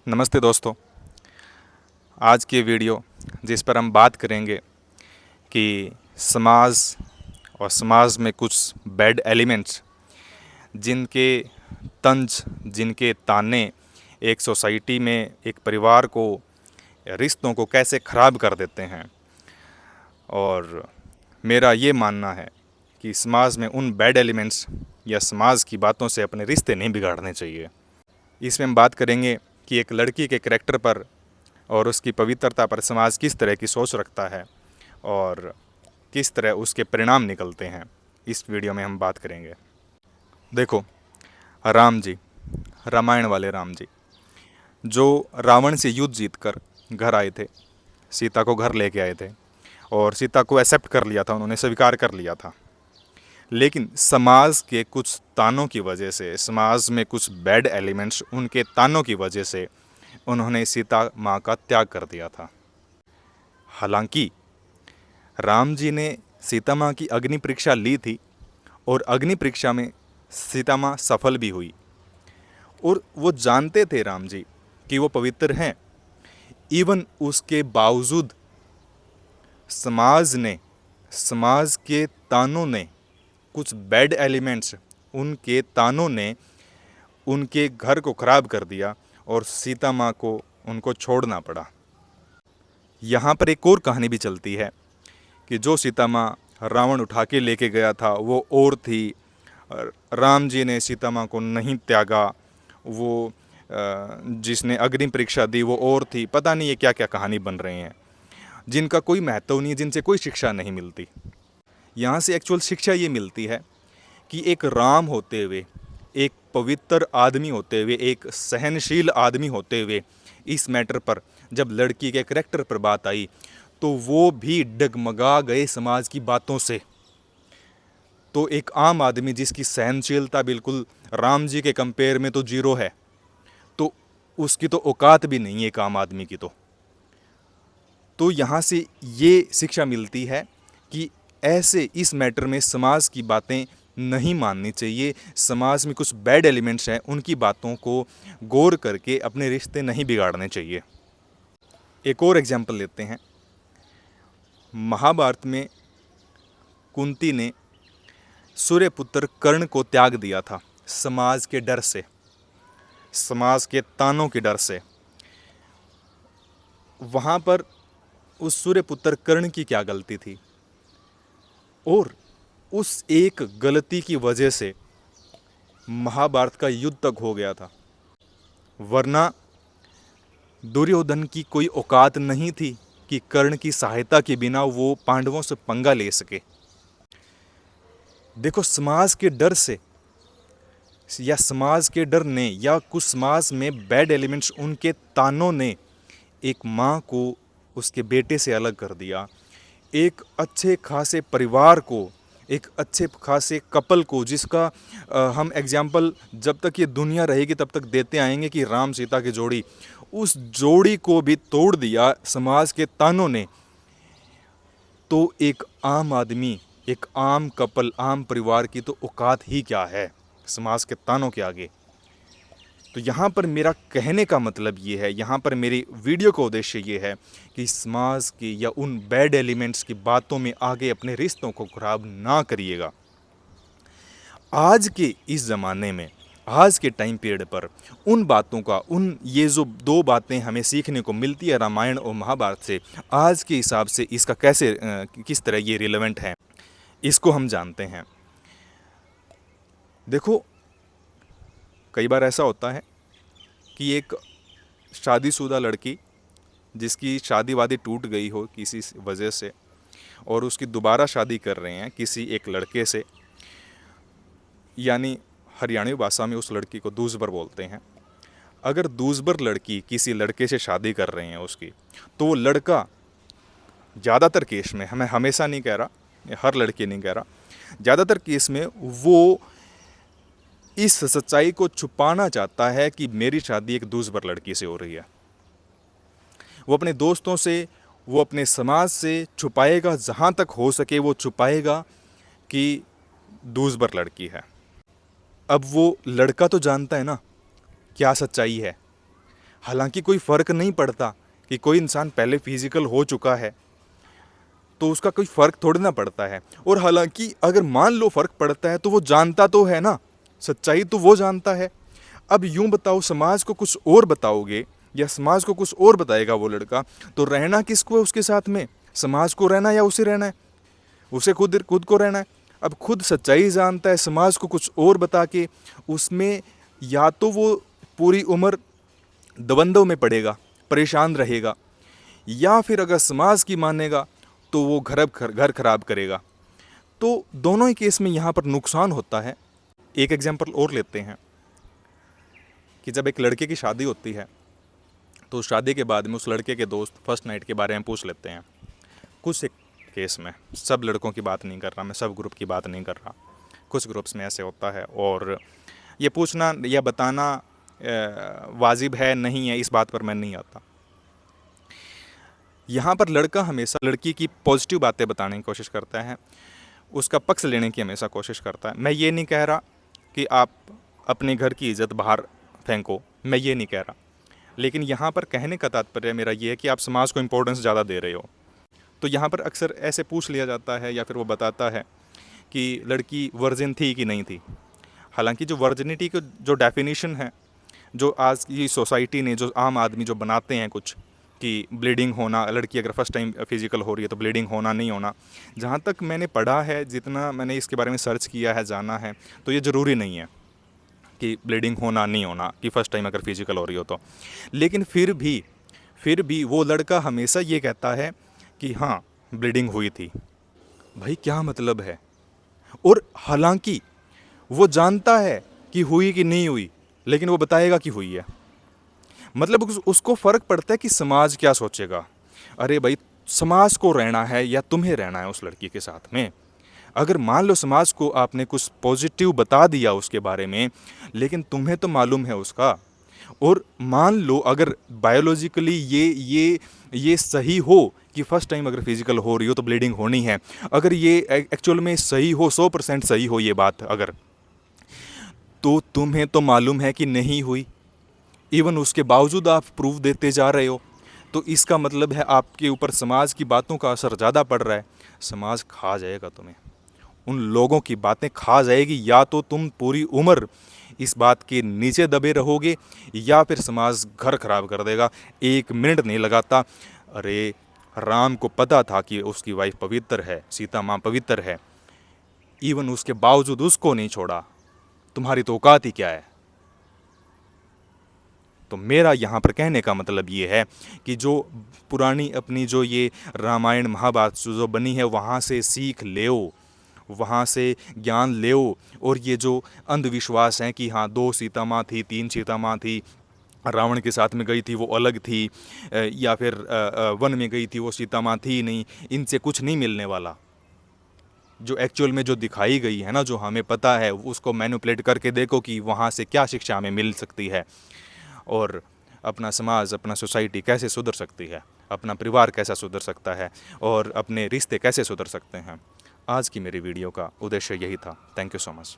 नमस्ते दोस्तों। आज की वीडियो जिस पर हम बात करेंगे कि समाज और समाज में कुछ बैड एलिमेंट्स जिनके तंज जिनके ताने एक सोसाइटी में एक परिवार को रिश्तों को कैसे ख़राब कर देते हैं। और मेरा ये मानना है कि समाज में उन बैड एलिमेंट्स या समाज की बातों से अपने रिश्ते नहीं बिगाड़ने चाहिए। इसमें हम बात करेंगे कि एक लड़की के करैक्टर पर और उसकी पवित्रता पर समाज किस तरह की सोच रखता है और किस तरह उसके परिणाम निकलते हैं। इस वीडियो में हम बात करेंगे। देखो, राम जी, रामायण वाले राम जी, जो रावण से युद्ध जीतकर घर आए थे, सीता को घर लेके आए थे और सीता को एक्सेप्ट कर लिया था, उन्होंने स्वीकार कर लिया था। लेकिन समाज के कुछ तानों की वजह से, समाज में कुछ बैड एलिमेंट्स उनके तानों की वजह से उन्होंने सीता माँ का त्याग कर दिया था। हालांकि राम जी ने सीता माँ की अग्नि परीक्षा ली थी और अग्नि परीक्षा में सीता माँ सफल भी हुई और वो जानते थे राम जी कि वो पवित्र हैं। इवन उसके बावजूद समाज के तानों ने, कुछ बैड एलिमेंट्स उनके तानों ने उनके घर को ख़राब कर दिया और सीता माँ को उनको छोड़ना पड़ा। यहाँ पर एक और कहानी भी चलती है कि जो सीता माँ रावण उठा के लेके गया था वो और थी। राम जी ने सीता माँ को नहीं त्यागा, वो जिसने अग्नि परीक्षा दी वो और थी। पता नहीं ये क्या क्या कहानी बन रही हैं जिनका कोई महत्व नहीं, जिनसे कोई शिक्षा नहीं मिलती। यहाँ से एक्चुअल शिक्षा ये मिलती है कि एक राम होते हुए, एक पवित्र आदमी होते हुए, एक सहनशील आदमी होते हुए, इस मैटर पर जब लड़की के करैक्टर पर बात आई तो वो भी डगमगा गए समाज की बातों से। तो एक आम आदमी जिसकी सहनशीलता बिल्कुल राम जी के कंपेयर में तो जीरो है, तो उसकी तो औकात भी नहीं है एक आम आदमी की। तो यहाँ से ये शिक्षा मिलती है कि ऐसे इस मैटर में समाज की बातें नहीं माननी चाहिए। समाज में कुछ बैड एलिमेंट्स हैं, उनकी बातों को गौर करके अपने रिश्ते नहीं बिगाड़ने चाहिए। एक और एग्जाम्पल लेते हैं। महाभारत में कुंती ने सूर्यपुत्र कर्ण को त्याग दिया था समाज के डर से, समाज के तानों के डर से। वहाँ पर उस सूर्यपुत्र कर्ण की क्या गलती थी? और उस एक गलती की वजह से महाभारत का युद्ध तक हो गया था, वरना दुर्योधन की कोई औकात नहीं थी कि कर्ण की सहायता के बिना वो पांडवों से पंगा ले सके। देखो, समाज के डर से या समाज के डर ने या कुछ समाज में बैड एलिमेंट्स उनके तानों ने एक माँ को उसके बेटे से अलग कर दिया। एक अच्छे खासे परिवार को, एक अच्छे खासे कपल को, जिसका हम एग्जाम्पल जब तक ये दुनिया रहेगी तब तक देते आएंगे कि राम सीता की जोड़ी, उस जोड़ी को भी तोड़ दिया समाज के तानों ने। तो एक आम आदमी, एक आम कपल, आम परिवार की तो औकात ही क्या है समाज के तानों के आगे। तो यहाँ पर मेरा कहने का मतलब ये है, यहाँ पर मेरी वीडियो का उद्देश्य ये है कि समाज की या उन बैड एलिमेंट्स की बातों में आगे अपने रिश्तों को खराब ना करिएगा। आज के इस ज़माने में, आज के टाइम पीरियड पर उन बातों का, ये जो दो बातें हमें सीखने को मिलती है रामायण और महाभारत से, आज के हिसाब से इसका कैसे किस तरह ये रिलेवेंट है, इसको हम जानते हैं। देखो, कई बार ऐसा होता है कि एक शादीशुदा लड़की जिसकी शादी वादी टूट गई हो किसी वजह से और उसकी दोबारा शादी कर रहे हैं किसी एक लड़के से, यानी हरियाणवी भाषा में उस लड़की को दूसबर बोलते हैं। अगर दूसबर लड़की किसी लड़के से शादी कर रहे हैं उसकी, तो वो लड़का ज़्यादातर केस में, मैं हमेशा नहीं कह रहा, हर लड़की नहीं कह रहा, ज़्यादातर केस में वो इस सच्चाई को छुपाना चाहता है कि मेरी शादी एक दूसबर लड़की से हो रही है। वो अपने दोस्तों से, वो अपने समाज से छुपाएगा, जहाँ तक हो सके वो छुपाएगा कि दूसबर लड़की है। अब वो लड़का तो जानता है ना क्या सच्चाई है, हालांकि कोई फ़र्क नहीं पड़ता कि कोई इंसान पहले फिजिकल हो चुका है तो उसका कोई फ़र्क थोड़ी ना पड़ता है। और हालांकि अगर मान लो फ़र्क पड़ता है तो वो जानता तो है ना, सच्चाई तो वो जानता है। अब यूं बताओ, समाज को कुछ और बताओगे या समाज को कुछ और बताएगा वो लड़का, तो रहना किसको है उसके साथ में? समाज को रहना या उसे रहना है? उसे खुद खुद को रहना है। अब खुद सच्चाई जानता है, समाज को कुछ और बता के उसमें या तो वो पूरी उम्र द्वंद्व में पड़ेगा, परेशान रहेगा, या फिर अगर समाज की मानेगा तो वो घर खराब करेगा। तो दोनों ही केस में यहाँ पर नुकसान होता है। एक एग्जांपल और लेते हैं कि जब एक लड़के की शादी होती है तो शादी के बाद में उस लड़के के दोस्त फर्स्ट नाइट के बारे में पूछ लेते हैं। कुछ एक केस में, सब लड़कों की बात नहीं कर रहा मैं, सब ग्रुप की बात नहीं कर रहा, कुछ ग्रुप्स में ऐसे होता है। और ये पूछना या बताना वाजिब है नहीं है, इस बात पर मैं नहीं आता। यहाँ पर लड़का हमेशा लड़की की पॉजिटिव बातें बताने की कोशिश करता है, उसका पक्ष लेने की हमेशा कोशिश करता है। मैं ये नहीं कह रहा कि आप अपने घर की इज़्ज़त बाहर फेंको, मैं ये नहीं कह रहा, लेकिन यहाँ पर कहने का तात्पर्य मेरा ये है कि आप समाज को इम्पोर्टेंस ज़्यादा दे रहे हो। तो यहाँ पर अक्सर ऐसे पूछ लिया जाता है या फिर वो बताता है कि लड़की वर्जिन थी कि नहीं थी। हालांकि जो वर्जिनिटी की जो डेफिनेशन है, जो आज की सोसाइटी ने, जो आम आदमी जो बनाते हैं कुछ, कि ब्लीडिंग होना, लड़की अगर फर्स्ट टाइम फिजिकल हो रही है तो ब्लीडिंग होना नहीं होना, जहाँ तक मैंने पढ़ा है, जितना मैंने इसके बारे में सर्च किया है, जाना है, तो ये ज़रूरी नहीं है कि ब्लीडिंग होना नहीं होना कि फ़र्स्ट टाइम अगर फिजिकल हो रही हो तो। लेकिन फिर भी वो लड़का हमेशा ये कहता है कि हाँ ब्लीडिंग हुई थी। भाई क्या मतलब है? और हालांकि वो जानता है कि हुई कि नहीं हुई, लेकिन वो बताएगा कि हुई है। मतलब उसको फ़र्क पड़ता है कि समाज क्या सोचेगा। अरे भाई, समाज को रहना है या तुम्हें रहना है उस लड़की के साथ में? अगर मान लो समाज को आपने कुछ पॉजिटिव बता दिया उसके बारे में, लेकिन तुम्हें तो मालूम है उसका, और मान लो अगर बायोलॉजिकली ये सही हो कि फर्स्ट टाइम अगर फिजिकल हो रही हो तो ब्लीडिंग होनी है, अगर ये एक्चुअल में सही हो, 100% सही हो ये बात अगर, तो तुम्हें तो मालूम है कि नहीं हुई, इवन उसके बावजूद आप प्रूफ देते जा रहे हो, तो इसका मतलब है आपके ऊपर समाज की बातों का असर ज़्यादा पड़ रहा है। समाज खा जाएगा तुम्हें, उन लोगों की बातें खा जाएगी। या तो तुम पूरी उम्र इस बात के नीचे दबे रहोगे या फिर समाज घर खराब कर देगा। 1 मिनट नहीं लगाता। अरे राम को पता था कि उसकी वाइफ पवित्र है, सीता माँ पवित्र है, इवन उसके बावजूद उसको नहीं छोड़ा। तुम्हारी तो औकात ही क्या है? तो मेरा यहाँ पर कहने का मतलब ये है कि जो पुरानी अपनी जो ये रामायण महाभारत जो बनी है, वहाँ से सीख लेओ, वहाँ से ज्ञान लेओ। और ये जो अंधविश्वास हैं कि हाँ 2 सीता माँ थी, 3 सीता माँ थी, रावण के साथ में गई थी वो अलग थी, या फिर वन में गई थी वो सीता माँ थी नहीं, इनसे कुछ नहीं मिलने वाला। जो एक्चुअल में जो दिखाई गई है ना, जो हमें पता है, उसको मैनिपुलेट करके देखो कि वहाँ से क्या शिक्षा हमें मिल सकती है, और अपना समाज, अपना सोसाइटी कैसे सुधर सकती है, अपना परिवार कैसा सुधर सकता है, और अपने रिश्ते कैसे सुधर सकते हैं। आज की मेरी वीडियो का उद्देश्य यही था। Thank you so much.